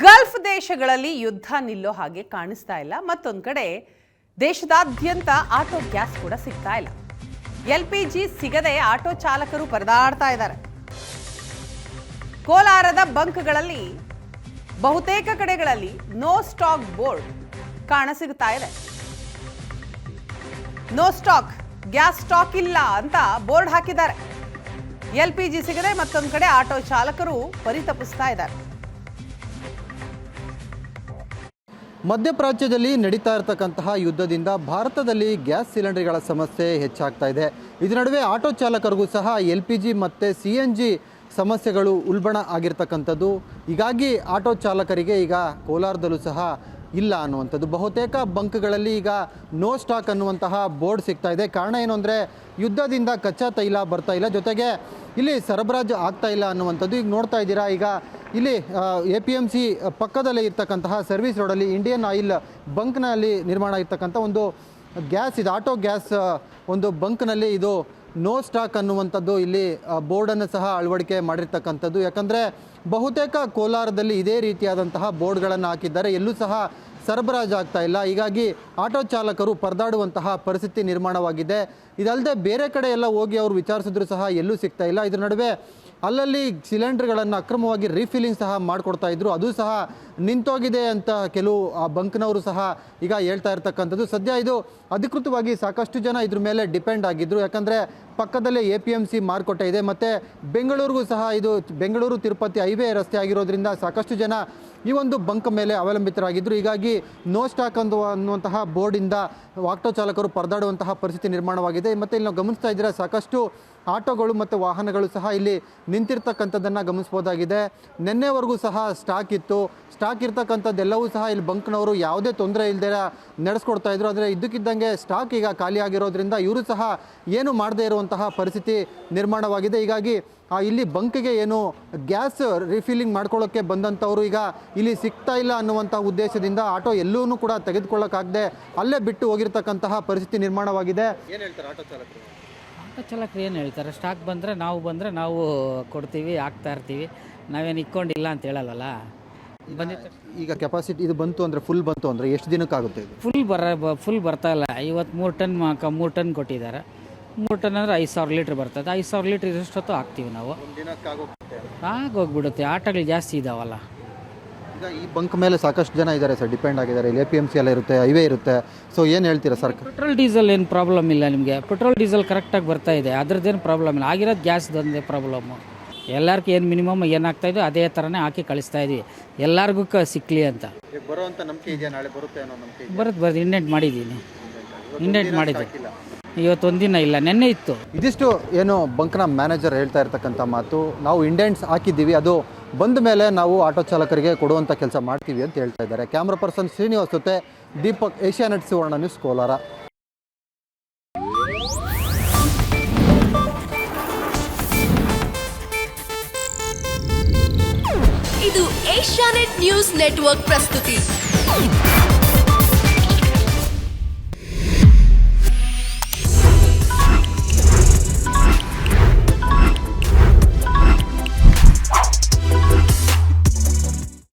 Gulf ದೇಶಗಳಲ್ಲಿ ಯುದ್ಧ ನಿಲ್ಲೋ ಹಾಗೆ ಕಾಣಿಸ್ತಾ ಇಲ್ಲ. ಮತ್ತೊಂದು ಕಡೆ ದೇಶದಾದ್ಯಂತ ಆಟೋ ಗ್ಯಾಸ್ ಕೂಡ ಸಿಗ್ತಾ ಇಲ್ಲ. ಎಲ್ಪಿಜಿ ಸಿಗದೆ ಆಟೋ ಚಾಲಕರು ಪರದಾಡ್ತಾ ಇದ್ದಾರೆ. ಕೋಲಾರದ ಬಂಕ್ಗಳಲ್ಲಿ ಬಹುತೇಕ ಕಡೆಗಳಲ್ಲಿ ನೋ ಸ್ಟಾಕ್ ಬೋರ್ಡ್ ಕಾಣಸಿಗ್ತಾ ಇದೆ. ನೋ ಸ್ಟಾಕ್, ಗ್ಯಾಸ್ ಸ್ಟಾಕ್ ಇಲ್ಲ ಅಂತ ಬೋರ್ಡ್ ಹಾಕಿದ್ದಾರೆ. ಎಲ್ಪಿಜಿ ಸಿಗದೆ ಮತ್ತೊಂದು ಕಡೆ ಆಟೋ ಚಾಲಕರು ಪರಿತಪಿಸ್ತಾ ಇದ್ದಾರೆ. ಮಧ್ಯಪ್ರಾಚ್ಯದಲ್ಲಿ ನಡೀತಾ ಇರತಕ್ಕಂತಹ ಯುದ್ಧದಿಂದ ಭಾರತದಲ್ಲಿ ಗ್ಯಾಸ್ ಸಿಲಿಂಡರ್ಗಳ ಸಮಸ್ಯೆ ಹೆಚ್ಚಾಗ್ತಾ ಇದೆ. ಇದರ ನಡುವೆ ಆಟೋ ಚಾಲಕರಿಗೂ ಸಹ LPG ಮತ್ತು CNG ಸಮಸ್ಯೆಗಳು ಉಲ್ಬಣ ಆಗಿರ್ತಕ್ಕಂಥದ್ದು. ಹೀಗಾಗಿ ಆಟೋ ಚಾಲಕರಿಗೆ ಈಗ ಕೋಲಾರದಲ್ಲೂ ಸಹ ಇಲ್ಲ ಅನ್ನುವಂಥದ್ದು. ಬಹುತೇಕ ಬಂಕ್ಗಳಲ್ಲಿ ಈಗ ನೋ ಸ್ಟಾಕ್ ಅನ್ನುವಂತಹ ಬೋರ್ಡ್ ಸಿಗ್ತಾ ಇದೆ. ಕಾರಣ ಏನು ಅಂದರೆ ಯುದ್ಧದಿಂದ ಕಚ್ಚಾ ತೈಲ ಬರ್ತಾ ಇಲ್ಲ, ಜೊತೆಗೆ ಇಲ್ಲಿ ಸರಬರಾಜು ಆಗ್ತಾ ಇಲ್ಲ ಅನ್ನುವಂಥದ್ದು. ಈಗ ನೋಡ್ತಾ ಇದ್ದೀರಾ, ಈಗ ಇಲ್ಲಿ APMC ಪಕ್ಕದಲ್ಲೇ ಇರ್ತಕ್ಕಂತಹ ಸರ್ವಿಸ್ ರೋಡಲ್ಲಿ ಇಂಡಿಯನ್ ಆಯಿಲ್ ಬಂಕ್ನಲ್ಲಿ ನಿರ್ಮಾಣ ಆಗಿರ್ತಕ್ಕಂಥ ಒಂದು ಗ್ಯಾಸ್ ಇದು, ಆಟೋ ಗ್ಯಾಸ್ ಒಂದು ಬಂಕ್ನಲ್ಲಿ ಇದು ನೋ ಸ್ಟಾಕ್ ಅನ್ನುವಂಥದ್ದು ಇಲ್ಲಿ ಬೋರ್ಡನ್ನು ಸಹ ಅಳವಡಿಕೆ ಮಾಡಿರ್ತಕ್ಕಂಥದ್ದು. ಯಾಕಂದರೆ ಬಹುತೇಕ ಕೋಲಾರದಲ್ಲಿ ಇದೇ ರೀತಿಯಾದಂತಹ ಬೋರ್ಡ್ಗಳನ್ನು ಹಾಕಿದ್ದಾರೆ, ಎಲ್ಲೂ ಸಹ ಸರಬರಾಜು ಆಗ್ತಾ ಇಲ್ಲ. ಹೀಗಾಗಿ ಆಟೋ ಚಾಲಕರು ಪರದಾಡುವಂತಹ ಪರಿಸ್ಥಿತಿ ನಿರ್ಮಾಣವಾಗಿದೆ. ಇದಲ್ಲದೆ ಬೇರೆ ಕಡೆ ಎಲ್ಲ ಹೋಗಿ ಅವರು ವಿಚಾರಿಸಿದ್ರು ಸಹ ಎಲ್ಲೂ ಸಿಗ್ತಾ ಇಲ್ಲ. ಇದರ ನಡುವೆ ಅಲ್ಲಲ್ಲಿ ಸಿಲಿಂಡರ್ಗಳನ್ನು ಅಕ್ರಮವಾಗಿ ರೀಫಿಲ್ಲಿಂಗ್ ಸಹ ಮಾಡಿಕೊಡ್ತಾ ಇದ್ರು, ಅದು ಸಹ ನಿಂತೋಗಿದೆ ಅಂತ ಕೆಲವು ಬಂಕ್ನವರು ಸಹ ಈಗ ಹೇಳ್ತಾ ಇರ್ತಕ್ಕಂಥದ್ದು. ಸದ್ಯ ಇದು ಅಧಿಕೃತವಾಗಿ ಸಾಕಷ್ಟು ಜನ ಇದ್ರ ಮೇಲೆ ಡಿಪೆಂಡ್ ಆಗಿದ್ದರು. ಯಾಕಂದರೆ ಪಕ್ಕದಲ್ಲೇ APMC ಮಾರುಕಟ್ಟೆ ಇದೆ, ಮತ್ತು ಬೆಂಗಳೂರಿಗೂ ಸಹ ಇದು ಬೆಂಗಳೂರು ತಿರುಪತಿ ಹೈವೇ ರಸ್ತೆ ಆಗಿರೋದ್ರಿಂದ ಸಾಕಷ್ಟು ಜನ ಈ ಒಂದು ಬಂಕ್ ಮೇಲೆ ಅವಲಂಬಿತರಾಗಿದ್ದರು. ಹೀಗಾಗಿ ನೋ ಸ್ಟಾಕ್ ಅನ್ನುವಂತಹ ಬೋರ್ಡಿಂದ ಆಟೋ ಚಾಲಕರು ಪರದಾಡುವಂತಹ ಪರಿಸ್ಥಿತಿ ನಿರ್ಮಾಣವಾಗಿದೆ. ಮತ್ತು ಇಲ್ಲಿ ನಾವು ಗಮನಿಸ್ತಾ ಇದ್ದೀರಾ, ಸಾಕಷ್ಟು ಆಟೋಗಳು ಮತ್ತು ವಾಹನಗಳು ಸಹ ಇಲ್ಲಿ ನಿಂತಿರ್ತಕ್ಕಂಥದ್ದನ್ನು ಗಮನಿಸ್ಬೋದಾಗಿದೆ. ನಿನ್ನೆವರೆಗೂ ಸಹ ಸ್ಟಾಕ್ ಇತ್ತು. ಸ್ಟಾಕ್ ಇರ್ತಕ್ಕಂಥದ್ದೆಲ್ಲವೂ ಸಹ ಇಲ್ಲಿ ಬಂಕ್ನವರು ಯಾವುದೇ ತೊಂದರೆ ಇಲ್ಲದೆ ನಡೆಸ್ಕೊಡ್ತಾ ಇದ್ರು. ಆದರೆ ಇದ್ದಕ್ಕಿದ್ದಂಗೆ ಸ್ಟಾಕ್ ಈಗ ಖಾಲಿ ಆಗಿರೋದ್ರಿಂದ ಇವರು ಸಹ ಏನು ಮಾಡದೇ ಇರುವಂತಹ ಪರಿಸ್ಥಿತಿ ನಿರ್ಮಾಣವಾಗಿದೆ. ಹೀಗಾಗಿ ಇಲ್ಲಿ ಬಂಕ್ಗೆ ಏನು ಗ್ಯಾಸ್ ರಿಫಿಲ್ಲಿಂಗ್ ಮಾಡ್ಕೊಳ್ಳೋಕ್ಕೆ ಬಂದಂಥವರು ಈಗ ಇಲ್ಲಿ ಸಿಗ್ತಾ ಇಲ್ಲ ಅನ್ನುವಂಥ ಉದ್ದೇಶದಿಂದ ಆಟೋ ಎಲ್ಲೂ ಕೂಡ ತೆಗೆದುಕೊಳ್ಳೋಕ್ಕಾಗದೆ ಅಲ್ಲೇ ಬಿಟ್ಟು ಹೋಗಿರ್ತಕ್ಕಂತಹ ಪರಿಸ್ಥಿತಿ ನಿರ್ಮಾಣವಾಗಿದೆ. ಏನು ಹೇಳ್ತಾರೆ ಆಟೋ ಚಾಲಕರು? ಆಟೋ ಚಾಲಕರು ಏನು ಹೇಳ್ತಾರೆ, ಸ್ಟಾಕ್ ಬಂದರೆ ನಾವು ಕೊಡ್ತೀವಿ, ಹಾಕ್ತಾ ಇರ್ತೀವಿ, ನಾವೇನು ಇಕ್ಕೊಂಡಿಲ್ಲ ಅಂತ ಹೇಳಲ್ವಲ್ಲ. ಈಗ ಕೆಪಾಸಿಟಿ ಇದು ಬಂತು ಅಂದರೆ ಫುಲ್ ಬಂತು ಅಂದರೆ ಎಷ್ಟು ದಿನಕ್ಕಾಗುತ್ತೆ ಇದು? ಫುಲ್ ಬರ್ತಾ ಇಲ್ಲ. ಇವತ್ತು 3 ಟನ್ ಕೊಟ್ಟಿದ್ದಾರೆ. 3 ಟನ್ ಅಂದರೆ 5,000 ಲೀಟ್ರ್ ಬರ್ತದೆ. 5,000 ಲೀಟ್ರ್ ಇರೋಷ್ಟೊತ್ತು ಹಾಕ್ತೀವಿ ನಾವು. ಆಗೋಗ್ಬಿಡುತ್ತೆ, ಆಟೋಗಳು ಜಾಸ್ತಿ ಇದಾವಲ್ಲ. ಈಗ ಈ ಬಂಕ್ ಮೇಲೆ ಸಾಕಷ್ಟು ಜನ ಇದ್ದಾರೆ ಸರ್, ಡಿಪೆಂಡ್ ಆಗಿದ್ದಾರೆ. ಇಲ್ಲಿ APMC ಎಲ್ಲ ಇರುತ್ತೆ, ಹೈವೇ ಇರುತ್ತೆ. ಸೊ ಏನು ಹೇಳ್ತೀರಾ ಸರ್? ಪೆಟ್ರೋಲ್ ಡೀಸೆಲ್ ಏನು ಪ್ರಾಬ್ಲಮ್ ಇಲ್ಲ ನಿಮಗೆ. ಪೆಟ್ರೋಲ್ ಡೀಸೆಲ್ ಕರೆಕ್ಟಾಗಿ ಬರ್ತಾ ಇದೆ, ಅದ್ರದ್ದೇನು ಪ್ರಾಬ್ಲಮ್ ಇಲ್ಲ. ಆಗಿರೋದು ಗ್ಯಾಸ್ದೊಂದೇ ಪ್ರಾಬ್ಲಮ್ಮು. ಎಲ್ಲರಿಗೂ ಏನು ಮಿನಿಮಮ್ ಏನಾಗ್ತಾಯಿದೆ ಅದೇ ಥರನೇ ಹಾಕಿ ಕಳಿಸ್ತಾ ಇದ್ದೀವಿ, ಎಲ್ಲರಿಗೂ ಸಿಕ್ಕಲಿ ಅಂತ. ಬರುವಂಥ ನಂಬಿಕೆ ಇದೆಯಾ? ನಾಳೆ ಬರುತ್ತೆ ಅನ್ನೋ ನಂಬಿಕೆ? ಬರುತ್ತೆ. ಇಂಡೆಂಟ್ ಮಾಡಿದ್ದೀನಿ. ಇವತ್ತೊಂದು ದಿನ ಇಲ್ಲ, ನೆನ್ನೆ ಇತ್ತು. ಇದಿಷ್ಟು ಏನು ಬಂಕ್ನ ಮ್ಯಾನೇಜರ್ ಹೇಳ್ತಾ ಇರ್ತಕ್ಕಂಥ ಮಾತು. ನಾವು ಇಂಡೆಂಟ್ಸ್ ಹಾಕಿದ್ದೀವಿ, ಅದು ಬಂದ ಮೇಲೆ ನಾವು ಆಟೋ ಚಾಲಕರಿಗೆ ಕೊಡುವಂಥ ಕೆಲಸ ಮಾಡ್ತೀವಿ ಅಂತ ಹೇಳ್ತಾ ಇದ್ದಾರೆ. ಕ್ಯಾಮ್ರಾ ಪರ್ಸನ್ ಶ್ರೀನಿವಾಸ್ ಜೊತೆ ದೀಪಕ್, ಏಷ್ಯಾನೆಟ್ ಸುವರ್ಣ ನ್ಯೂಸ್, ಕೋಲಾರ. ಇದು ಏಷ್ಯಾನೆಟ್ ನ್ಯೂಸ್ ನೆಟ್ವರ್ಕ್ ಪ್ರಸ್ತುತಿ.